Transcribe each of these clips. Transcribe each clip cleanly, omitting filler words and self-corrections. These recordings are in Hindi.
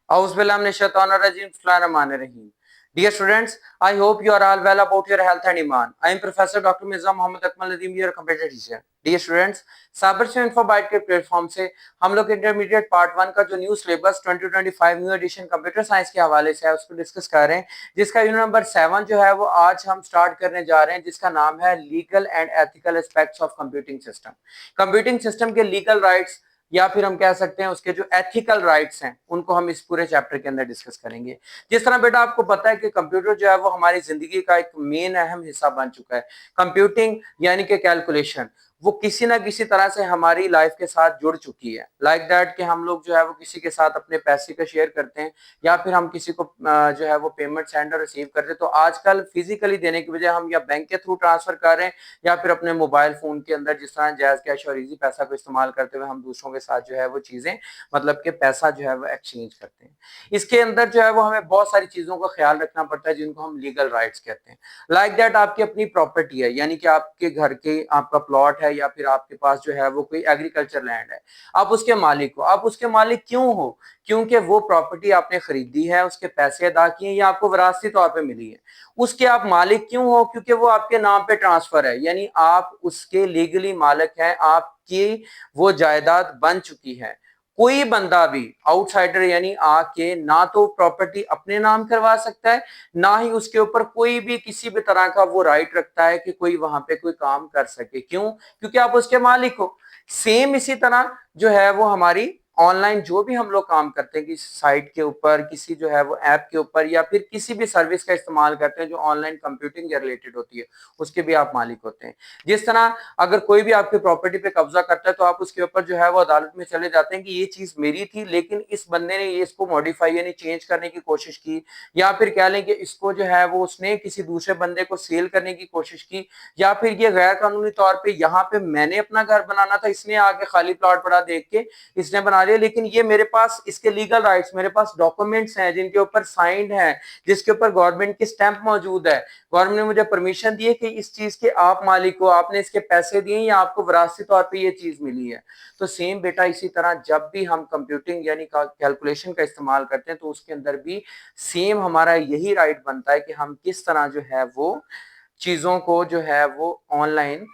Auzubillahiminash-shaitanir-rajim. Dear students, I hope you are all well about your health and iman. I am Professor Dr. Mirza Mohammed Akmal Nadeem, your computer teacher. Dear students, साबर से इन्फो बाइट के प्लेटफॉर्म से हम लोग इंटरमीडिएट पार्ट 1 का जो new syllabus 2025 new edition computer science के हवाले से है उसको डिस्कस कर रहे हैं, जिसका यूनिट नंबर 7 जो है वो आज हम स्टार्ट करने जा रहे हैं, जिसका नाम है legal and ethical aspects of computing system. Computing system के लीगल राइट्स या फिर हम कह सकते हैं उसके जो एथिकल राइट्स हैं उनको हम इस पूरे चैप्टर के अंदर डिस्कस करेंगे। जिस तरह बेटा आपको पता है कि कंप्यूटर जो है वो हमारी जिंदगी का एक मेन अहम हिस्सा बन चुका है। कंप्यूटिंग यानी कि कैलकुलेशन वो किसी ना किसी तरह से हमारी लाइफ के साथ जुड़ चुकी है। लाइक दैट कि हम लोग जो है वो किसी के साथ अपने पैसे का शेयर करते हैं या फिर हम किसी को जो है वो पेमेंट सेंड और रिसीव करते हैं, तो आजकल फिजिकली देने की बजाय हम या बैंक के थ्रू ट्रांसफर कर रहे हैं या फिर अपने मोबाइल फोन के अंदर जिस तरह जैज कैश और इजी पैसा को इस्तेमाल करते हुए हम दूसरों के साथ जो है वो चीजें मतलब कि पैसा जो है वो एक्सचेंज करते हैं। इसके अंदर जो है वो हमें बहुत सारी चीजों का ख्याल रखना पड़ता है जिनको हम लीगल राइट्स कहते हैं। लाइक दैट आपकी अपनी प्रॉपर्टी है, यानी कि आपके घर के आपका प्लॉट है या फिर आपके पास जो है वो कोई एग्रीकल्चर लैंड है, आप उसके मालिक हो। आप उसके मालिक क्यों हो? क्योंकि वो प्रॉपर्टी आपने खरीदी है, उसके पैसे अदा किए या आपको विरासती तौर पे मिली है। उसके आप मालिक क्यों हो? क्योंकि वो आपके नाम पे ट्रांसफर है, यानी आप उसके लीगली मालिक हैं, आपकी वो जायदाद बन चुकी है। कोई बंदा भी आउटसाइडर यानी आके ना तो प्रॉपर्टी अपने नाम करवा सकता है, ना ही उसके ऊपर कोई भी किसी भी तरह का वो राइट रखता है कि कोई वहां पे कोई काम कर सके। क्यों? क्योंकि आप उसके मालिक हो। सेम इसी तरह जो है वो हमारी ऑनलाइन जो भी हम लोग काम करते हैं किसी साइट के ऊपर, किसी जो है वो ऐप के ऊपर या फिर किसी भी सर्विस का इस्तेमाल करते हैं जो ऑनलाइन कंप्यूटिंग के रिलेटेड होती है, उसके भी आप मालिक होते हैं। जिस तरह अगर कोई भी आपकी प्रॉपर्टी पे कब्जा करता है तो आप उसके ऊपर जो है वो अदालत में चले जाते हैं कि ये चीज मेरी थी लेकिन इस बंदे ने ये इसको मॉडिफाई यानी चेंज करने की कोशिश की, या फिर कह लें कि इसको जो है वो उसने किसी दूसरे बंदे को सेल करने की कोशिश की, या फिर ये गैर कानूनी तौर पे यहाँ पे मैंने अपना घर बनाना था, इसने आके खाली प्लॉट पड़ा देख के इसने बना लिया, लेकिन ये मेरे पास इसके लीगल राइट्स, मेरे पास डॉक्यूमेंट्स हैं जिनके ऊपर साइंड है, जिसके ऊपर गवर्नमेंट की स्टैंप मौजूद है, गवर्नमेंट ने मुझे परमिशन दी है कि इस चीज के आप मालिक हो, आपने इसके पैसे दिए या आपको विरासती तौर पे ये चीज मिली है। तो सेम बेटा इसी तरह जब भी हम कंप्यूटिंग यानी कैलकुलेशन का इस्तेमाल करते हैं तो उसके अंदर भी सेम हमारा यही राइट बनता है कि हम किस तरह जो है वो चीजों को जो है वो ऑनलाइन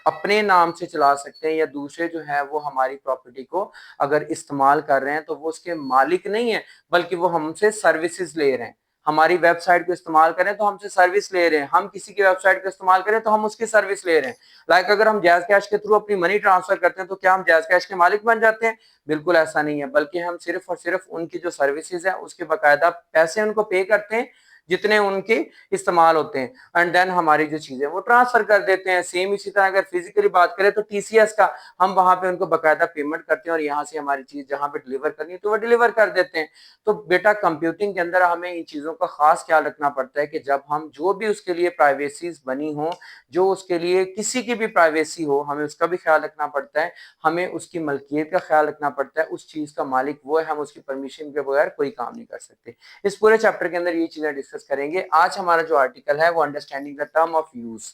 अपने नाम से चला सकते हैं, या दूसरे जो है वो हमारी प्रॉपर्टी को अगर इस्तेमाल कर रहे हैं तो वो उसके मालिक नहीं है बल्कि वो हमसे सर्विसेज ले रहे हैं। हमारी वेबसाइट को इस्तेमाल करें तो हमसे सर्विस ले रहे हैं, हम किसी की वेबसाइट को इस्तेमाल करें तो हम उसकी सर्विस ले रहे हैं। लाइक अगर हम जैज कैश के थ्रू अपनी मनी ट्रांसफर करते हैं तो क्या हम जैज कैश के मालिक बन जाते हैं? बिल्कुल ऐसा नहीं है, बल्कि हम सिर्फ और सिर्फ उनकी जो सर्विसेज है उसके बकायदा पैसे उनको पे करते हैं जितने उनके इस्तेमाल होते हैं, एंड देन हमारी जो चीजें वो ट्रांसफर कर देते हैं। सेम इसी तरह अगर फिजिकली बात करें तो टीसीएस का हम वहां पे उनको बकायदा पेमेंट करते हैं और यहाँ से हमारी चीज जहां पे डिलीवर करनी है तो वो डिलीवर कर देते हैं। तो बेटा कंप्यूटिंग के अंदर हमें इन चीजों का खास ख्याल रखना पड़ता है कि जब हम जो भी उसके लिए प्राइवेसीज बनी हो, जो उसके लिए किसी की भी प्राइवेसी हो, हमें उसका भी ख्याल रखना पड़ता है, हमें उसकी मलकियत का ख्याल रखना पड़ता है। उस चीज का मालिक वो है, हम उसकी परमिशन के बगैर कोई काम नहीं कर सकते। इस पूरे चैप्टर के अंदर ये चीजें डिस्कस करेंगे। आज हमारा जो आर्टिकल है वो understanding the term of use,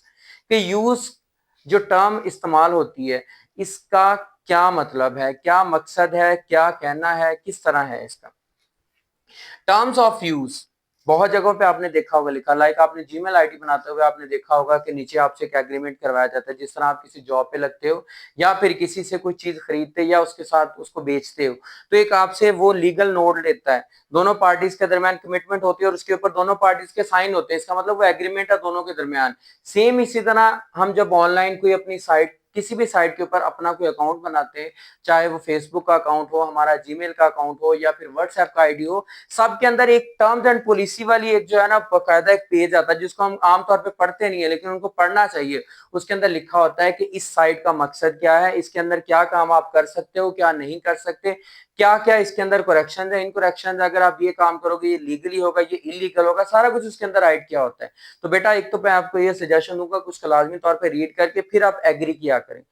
कि यूज जो टर्म इस्तेमाल होती है इसका क्या मतलब है, क्या मकसद है, क्या कहना है, किस तरह है इसका। टर्म्स ऑफ यूज बहुत जगहों पे आपने देखा होगा लिखा, लाइक आपने जीमेल आईडी बनाते हुए आपने देखा होगा कि नीचे आपसे एक एग्रीमेंट करवाया जाता है। जिस तरह आप किसी जॉब पे लगते हो या फिर किसी से कोई चीज खरीदते या उसके साथ उसको बेचते हो तो एक आपसे वो लीगल नोट लेता है, दोनों पार्टीज के दरमियान कमिटमेंट होती है और उसके ऊपर दोनों पार्टीज के साइन होते हैं। इसका मतलब वो एग्रीमेंट है दोनों के दरमियान। सेम इसी तरह हम जब ऑनलाइन कोई अपनी साइट किसी भी साइट के ऊपर अपना कोई अकाउंट बनाते हैं, चाहे वो फेसबुक का अकाउंट हो, हमारा जीमेल का अकाउंट हो या फिर व्हाट्सएप का आईडी हो, सबके अंदर एक टर्म्स एंड पॉलिसी वाली एक जो है ना बकायदा एक पेज आता है जिसको हम आमतौर पे पढ़ते नहीं है लेकिन उनको पढ़ना चाहिए। उसके अंदर लिखा होता है कि इस साइट का मकसद क्या है, इसके अंदर क्या काम आप कर सकते हो, क्या नहीं कर सकते, क्या क्या इसके अंदर करेक्शन है, इनकरेक्शन अगर आप ये काम करोगे ये लीगली होगा, ये इलीगल होगा, सारा कुछ उसके अंदर राइट किया होता है। तो बेटा एक तो मैं आपको ये सजेशन दूंगा कुछ लाजमी तौर पर रीड करके फिर आप एग्री किया करें।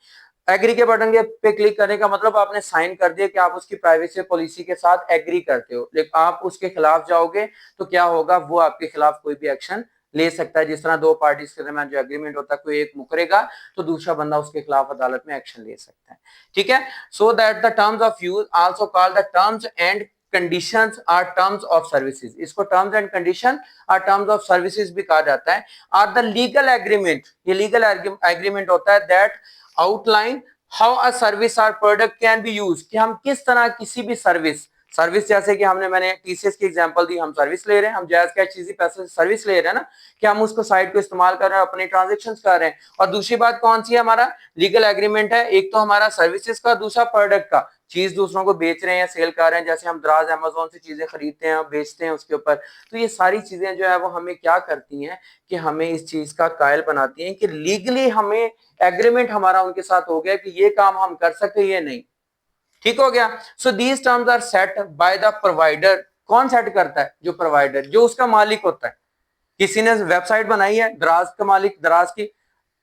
एग्री के बटन के पे क्लिक करने का मतलब आपने साइन कर दिया कि आप उसकी प्राइवेसी पॉलिसी के साथ एग्री करते हो, लेकिन आप उसके खिलाफ जाओगे तो क्या होगा, वो आपके खिलाफ कोई भी एक्शन ले सकता है। जिस तरह दो पार्टीज के दरमियान जो एग्रीमेंट होता है, कोई एक मुकरेगा तो दूसरा बंदा उसके खिलाफ अदालत में एक्शन ले सकता है। ठीक है। So that the terms of use also called the terms and conditions or terms of services, इसको terms and condition or terms of services भी कहा जाता है। आर द लीगल एग्रीमेंट, ये लीगल एग्रीमेंट होता है that outline how a service or product can be use, कि हम किस तरह किसी भी सर्विस जैसे कि मैंने टीसीएस की एग्जांपल दी, हम सर्विस ले रहे हैं, हम जायज कैश इजी पैसे से सर्विस ले रहे हैं ना, कि हम उसको साइट को इस्तेमाल कर रहे हैं, अपने ट्रांजेक्शंस कर रहे हैं। और दूसरी बात कौन सी है, हमारा लीगल एग्रीमेंट है, एक तो हमारा सर्विसेज का, दूसरा प्रोडक्ट का, चीज दूसरों को बेच रहे हैं, सेल कर रहे हैं, जैसे हम दराज अमेज़न से चीजें खरीदते हैं और बेचते हैं उसके ऊपर। तो ये सारी चीजें जो है वो हमें क्या करती हैं कि हमें इस चीज का कायल बनाती हैं कि लीगली हमें एग्रीमेंट हमारा उनके साथ हो गया कि ये काम हम कर सकते हैं, ये नहीं। ठीक हो गया। So these terms are set by the provider. कौन सेट करता है, जो प्रोवाइडर, जो उसका मालिक होता है। किसी ने वेबसाइट बनाई है, दराज का मालिक दराज की,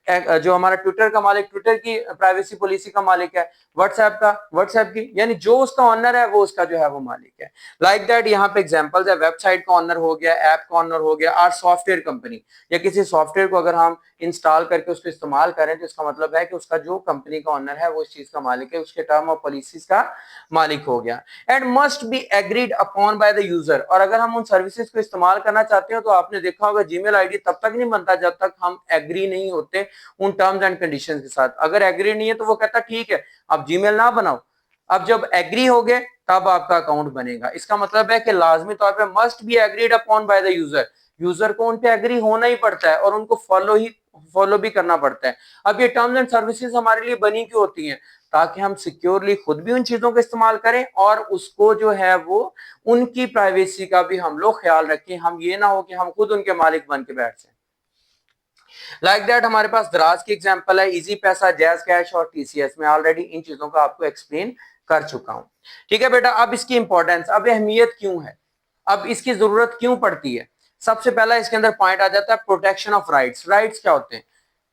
जो हमारा ट्विटर का मालिक ट्विटर की प्राइवेसी पॉलिसी का मालिक है, व्हाट्सएप की, यानी जो उसका ऑनर है वो उसका जो है वो मालिक है। लाइक दैट यहाँ पे एग्जांपल्स है, वेबसाइट का ऑनर हो गया, ऐप का ऑनर हो गया, और सॉफ्टवेयर कंपनी, या किसी सॉफ्टवेयर को अगर हम इंस्टॉल करके उसको इस्तेमाल करें तो इसका मतलब है कि उसका जो कंपनी का ऑनर है वो इस चीज का मालिक है, उसके टर्म और पॉलिसीज का मालिक हो गया। And must be agreed upon by the user. और अगर हम उन सर्विसेज को इस्तेमाल करना चाहते हो तो आपने देखा होगा जीमेल आईडी तब तक नहीं बनता जब तक हम एग्री नहीं होते उन टर्म्स एंड कंडीशंस के साथ। अगर एग्री नहीं है तो वो कहता ठीक है आप जीमेल ना बनाओ, अब जब एग्री हो गए तब आपका अकाउंट बनेगा। इसका मतलब है कि लाजमी तौर पे must be agreed upon by the user, user को उन पे एग्री होना ही पड़ता है और उनको फॉलो भी करना पड़ता है। अब ये टर्म्स एंड सर्विसेज हमारे लिए बनी क्यों होती हैं, ताकि हम सिक्योरली खुद भी उन चीजों का इस्तेमाल करें और उसको जो है वो उनकी प्राइवेसी का भी हम लोग ख्याल रखें। हम ये ना हो कि हम खुद उनके मालिक बन के बैठ जाए। लाइक दैट हमारे पास दराज की एग्जांपल है, इजी पैसा, जैज कैश और टीसीएस। मैं ऑलरेडी इन चीजों का आपको एक्सप्लेन कर चुका हूं। ठीक है बेटा, अब इसकी इंपॉर्टेंस, अब अहमियत क्यों है, अब इसकी जरूरत क्यों पड़ती है। सबसे पहला इसके अंदर पॉइंट आ जाता है प्रोटेक्शन ऑफ राइट्स। राइट्स क्या होते हैं,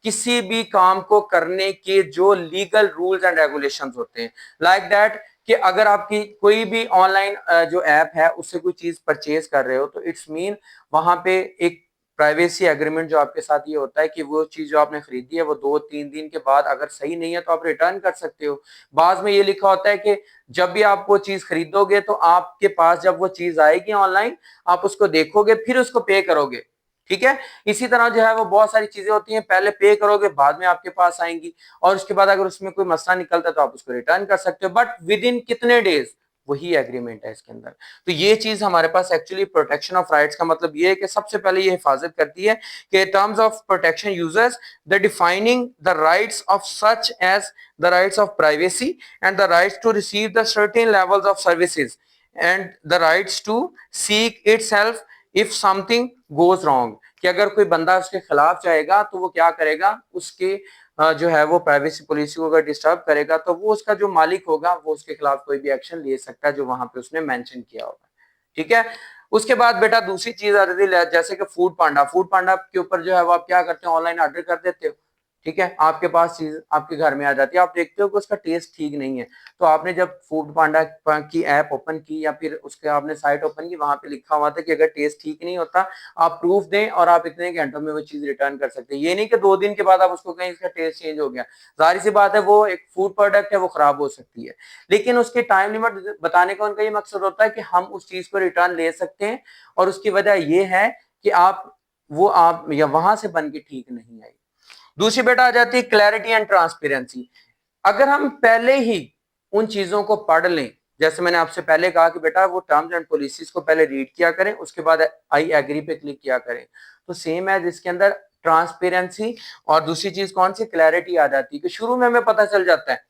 किसी भी काम को करने के जो लीगल रूल्स एंड रेगुलेशंस होते हैं। लाइक दैट कि अगर आपकी कोई भी ऑनलाइन जो ऐप है उससे कोई चीज परचेज कर रहे हो तो इट्स मीन वहां पे एक प्राइवेसी एग्रीमेंट जो आपके साथ ये होता है कि वो चीज जो आपने खरीदी है वो 2-3 दिन के बाद अगर सही नहीं है तो आप रिटर्न कर सकते हो। बाद में ये लिखा होता है कि जब भी आप वो चीज खरीदोगे तो आपके पास जब वो चीज आएगी ऑनलाइन आप उसको देखोगे फिर उसको पे करोगे। ठीक है, इसी तरह जो है वो बहुत सारी चीजें होती हैं, पहले पे करोगे बाद में आपके पास आएंगी और उसके बाद अगर उसमें कोई मसला निकलता है तो आप उसको रिटर्न कर सकते हो, बट विद इन कितने डेज, वही एग्रीमेंट है इसके अंदर। तो ये चीज हमारे पास एक्चुअली प्रोटेक्शन ऑफ राइट्स का मतलब ये है कि सबसे पहले ये हिफाजत करती है कि terms of protection users the defining the rights of such as the rights of privacy and the rights to receive the certain levels of services and the rights to seek itself if something goes wrong, कि अगर कोई बंदा उसके खिलाफ जाएगा तो वो क्या करेगा, उसके जो है वो प्राइवेसी पॉलिसी को अगर डिस्टर्ब करेगा तो वो उसका जो मालिक होगा वो उसके खिलाफ कोई भी एक्शन ले सकता है जो वहां पे उसने मेंशन किया होगा। ठीक है, उसके बाद बेटा दूसरी चीज आ जाती है जैसे कि फूड पांडा। फूड पांडा के ऊपर जो है वो आप क्या करते हो, ऑनलाइन ऑर्डर कर देते हो। ठीक है, आपके पास चीज आपके घर में आ जाती है, आप देखते हो कि उसका टेस्ट ठीक नहीं है, तो आपने जब फूड पांडा की ऐप ओपन की या फिर उसके आपने साइट ओपन की, वहां पे लिखा हुआ था कि अगर टेस्ट ठीक नहीं होता आप प्रूफ दें और आप इतने घंटों में वो चीज रिटर्न कर सकते हैं। ये नहीं कि 2 दिन के बाद आप उसको कहें इसका टेस्ट चेंज हो गया, जाहिर सी बात है वो एक फूड प्रोडक्ट है वो खराब हो सकती है, लेकिन उसके टाइम लिमिट बताने का उनका ये मकसद होता है कि हम उस चीज को रिटर्न ले सकते हैं और उसकी वजह ये है कि आप या वहां से बन के ठीक नहीं आई। दूसरी बेटा आ जाती है क्लैरिटी एंड ट्रांसपेरेंसी। अगर हम पहले ही उन चीजों को पढ़ लें, जैसे मैंने आपसे पहले कहा कि बेटा वो टर्म्स एंड पॉलिसीज को पहले रीड किया करें उसके बाद आई एग्री पे क्लिक किया करें, तो सेम है जिसके अंदर ट्रांसपेरेंसी और दूसरी चीज कौन सी, क्लैरिटी आ जाती है कि शुरू में हमें पता चल जाता है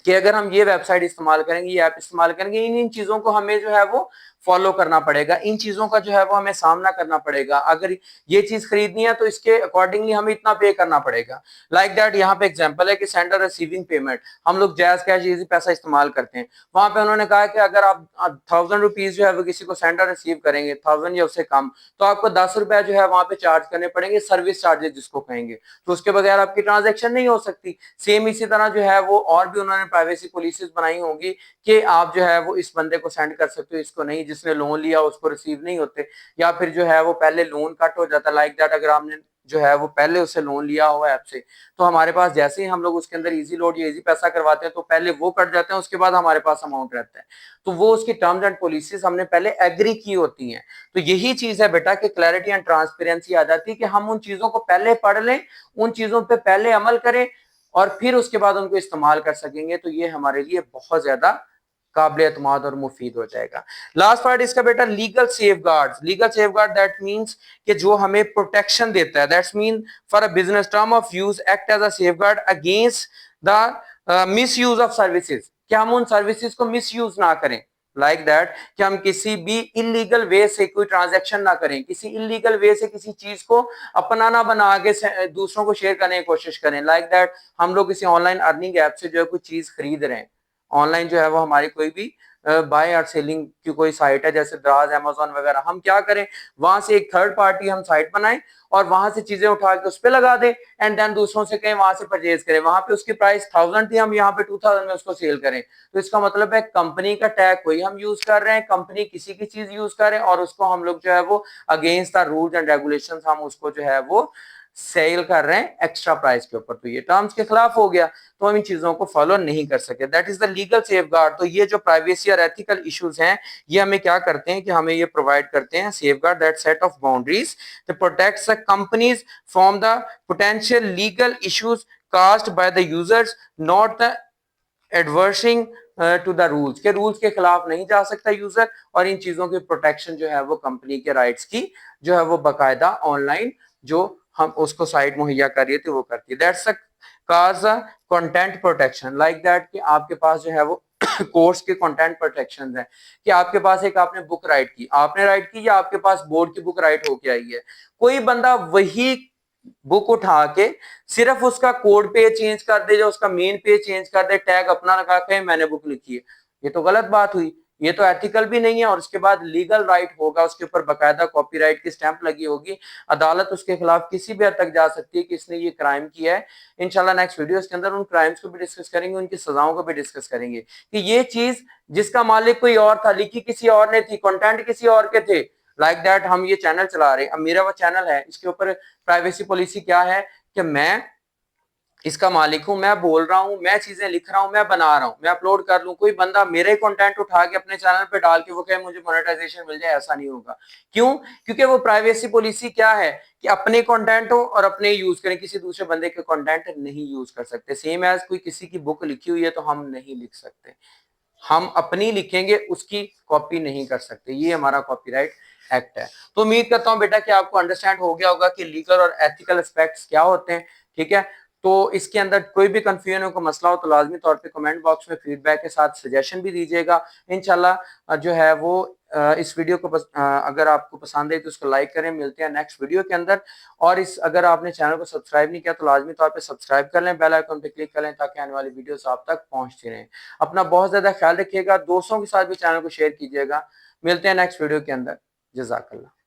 कि अगर हम ये वेबसाइट इस्तेमाल करेंगे, ये ऐप इस्तेमाल करेंगे, इन इन चीजों को हमें जो है वो फॉलो करना पड़ेगा, इन चीजों का जो है वो हमें सामना करना पड़ेगा। अगर ये चीज खरीदनी है तो इसके अकॉर्डिंगली हमें इतना पे करना पड़ेगा। लाइक दैट यहाँ पे एग्जांपल है कि सेंडर रिसीविंग पेमेंट, हम लोग जैज कैश इजी पैसा इस्तेमाल करते हैं, वहां पे उन्होंने कहा कि अगर आप 1000 रुपीज जो है वो किसी को सेंडर रिसीव करेंगे 1000 या उससे कम, तो आपको 10 रुपए जो है वहां पे चार्ज करने पड़ेंगे, सर्विस चार्जेस जिसको कहेंगे, तो उसके बगैर आपकी ट्रांजेक्शन नहीं हो सकती। सेम इसी तरह जो है वो और भी उन्होंने प्राइवेसी पॉलिसीज बनाई होंगी कि आप जो है वो इस बंदे को सेंड कर सकते हो, इसको नहीं, जिसने लोन लिया उसको रिसीव नहीं होते, या फिर जो है वो पहले लोन कट हो जाता। लाइक दैट अगर आपने जो है वो पहले उससे लोन लिया हुआ ऐप से, तो हमारे पास जैसे ही हम लोग उसके अंदर इजी लोड या इजी पैसा करवाते हैं तो पहले वो कट जाते हैं, उसके बाद हमारे पास अमाउंट रहता है। तो वो उसकी टर्म्स एंड पॉलिसीज हमने पहले एग्री की होती हैं। तो यही चीज है बेटा कि क्लैरिटी एंड ट्रांसपेरेंसी आ जाती है कि हम उन चीजों को पहले पढ़ लें, उन चीजों पे पहले अमल करें और फिर उसके बाद उनको इस्तेमाल कर सकेंगे। तो ये हमारे लिए बहुत ज्यादा काबिल एतमाद और मुफीद हो जाएगा। लास्ट पार्ट इसका बेटा legal safeguards. Legal safeguard that means कि जो हमें प्रोटेक्शन देता है, that's mean for a business term of use act as a safeguard against the misuse of services, कि हम उन सर्विसेज को मिस यूज ना करें। लाइक दैट कि हम किसी भी इलीगल वे से कोई ट्रांजैक्शन ना करें, किसी इलीगल वे से किसी चीज को अपना ना बना के दूसरों को शेयर करने की कोशिश करें। लाइक दैट हम लोग किसी ऑनलाइन अर्निंग ऐप से जो है कोई चीज खरीद रहे हैं, ऑनलाइन जो है वो हमारी कोई भी बाय और सेलिंग की कोई साइट है जैसे द्राज, अमेजोन वगैरह, हम क्या करें वहां से एक थर्ड पार्टी हम साइट बनाएं और वहां से चीजें उठा के उस पर लगा दें एंड देन दूसरों से कहें वहां से परचेज करें। वहां पे उसकी प्राइस 1000 थी, हम यहाँ पे 2000 में उसको सेल करें। तो इसका मतलब है कंपनी का टैग कोई हम यूज कर रहे हैं, कंपनी किसी की चीज यूज कर रहे हैं और उसको हम लोग जो है वो against the rules and regulations हम उसको जो है वो सेल कर रहे हैं एक्स्ट्रा प्राइस के ऊपर। तो ये टर्म्स के खिलाफ हो गया, तो हम इन चीजों को फॉलो नहीं कर सके। That is the legal safeguard. तो ये जो प्राइवेसी और एथिकल इश्यूज हैं ये हमें क्या करते हैं कि हमें ये प्रोवाइड करते हैं safeguard that set of boundaries that protects the companies from the potential legal issues caused by the users, not the adhering to the rules, के रूल्स के खिलाफ नहीं जा सकता यूजर, और इन चीजों की प्रोटेक्शन जो है वो कंपनी के राइट्स की जो है वो बाकायदा ऑनलाइन जो हम उसको साइट मुहैया कर रही थी वो करती है। That's cause content protection. Like that कि आपके पास जो है वो कोर्स के कंटेंट प्रोटेक्शन है कि आपके पास एक आपने बुक राइट की, आपने राइट की या आपके पास बोर्ड की बुक राइट होके आई है, कोई बंदा वही बुक उठा के सिर्फ उसका कोड पेज चेंज कर दे, जो उसका मेन पेज चेंज कर दे, टैग अपना लगा के मैंने बुक लिखी है, ये तो गलत बात हुई, ये तो एथिकल भी नहीं है। और उसके बाद लीगल राइट होगा, उसके ऊपर बकायदा कॉपीराइट की स्टैंप लगी होगी, अदालत उसके खिलाफ किसी भी हद तक जा सकती है कि इसने ये क्राइम किया है। इंशाल्लाह नेक्स्ट वीडियोस के अंदर उन क्राइम्स को भी डिस्कस करेंगे, उनकी सजाओं को भी डिस्कस करेंगे कि ये चीज जिसका मालिक कोई और था, लिखी किसी और ने थी, कंटेंट किसी और के थे। लाइक दैट हम ये चैनल चला रहे हैं, अब मेरा वो चैनल है, इसके ऊपर प्राइवेसी पॉलिसी क्या है कि मैं इसका मालिक हूं, मैं बोल रहा हूं, मैं चीजें लिख रहा हूं, मैं बना रहा हूं, मैं अपलोड कर लूं, कोई बंदा मेरे कंटेंट उठा के अपने चैनल पे डाल के वो कहे मुझे मोनेटाइजेशन मिल जाए, ऐसा नहीं होगा। क्यों? क्योंकि वो प्राइवेसी पॉलिसी क्या है कि अपने कंटेंट हो और अपने यूज करें, किसी दूसरे बंदे के कंटेंट नहीं यूज कर सकते। सेम एज कोई किसी की बुक लिखी हुई है तो हम नहीं लिख सकते, हम अपनी लिखेंगे, उसकी कॉपी नहीं कर सकते, ये हमारा कॉपीराइट एक्ट है। तो उम्मीद करता हूं बेटा कि आपको अंडरस्टैंड हो गया होगा कि लीगल और एथिकल एस्पेक्ट्स क्या होते हैं। ठीक है, तो इसके अंदर कोई भी कंफ्यूजन हो, कोई मसला हो तो लाजमी तौर पे कमेंट बॉक्स में फीडबैक के साथ सजेशन भी दीजिएगा। इंशाल्लाह जो है वो इस वीडियो को अगर आपको पसंद है तो उसको लाइक करें। मिलते हैं नेक्स्ट वीडियो के अंदर। और इस अगर आपने चैनल को सब्सक्राइब नहीं किया तो लाजमी तौर पे सब्सक्राइब कर लें, बेल आइकन पे क्लिक कर लें ताकि आने वाली वीडियोस आप तक पहुंचती रहें। अपना बहुत ज्यादा ख्याल रखिएगा, दोस्तों के साथ भी चैनल को शेयर कीजिएगा। मिलते हैं नेक्स्ट वीडियो के अंदर। जज़ाकल्लाह।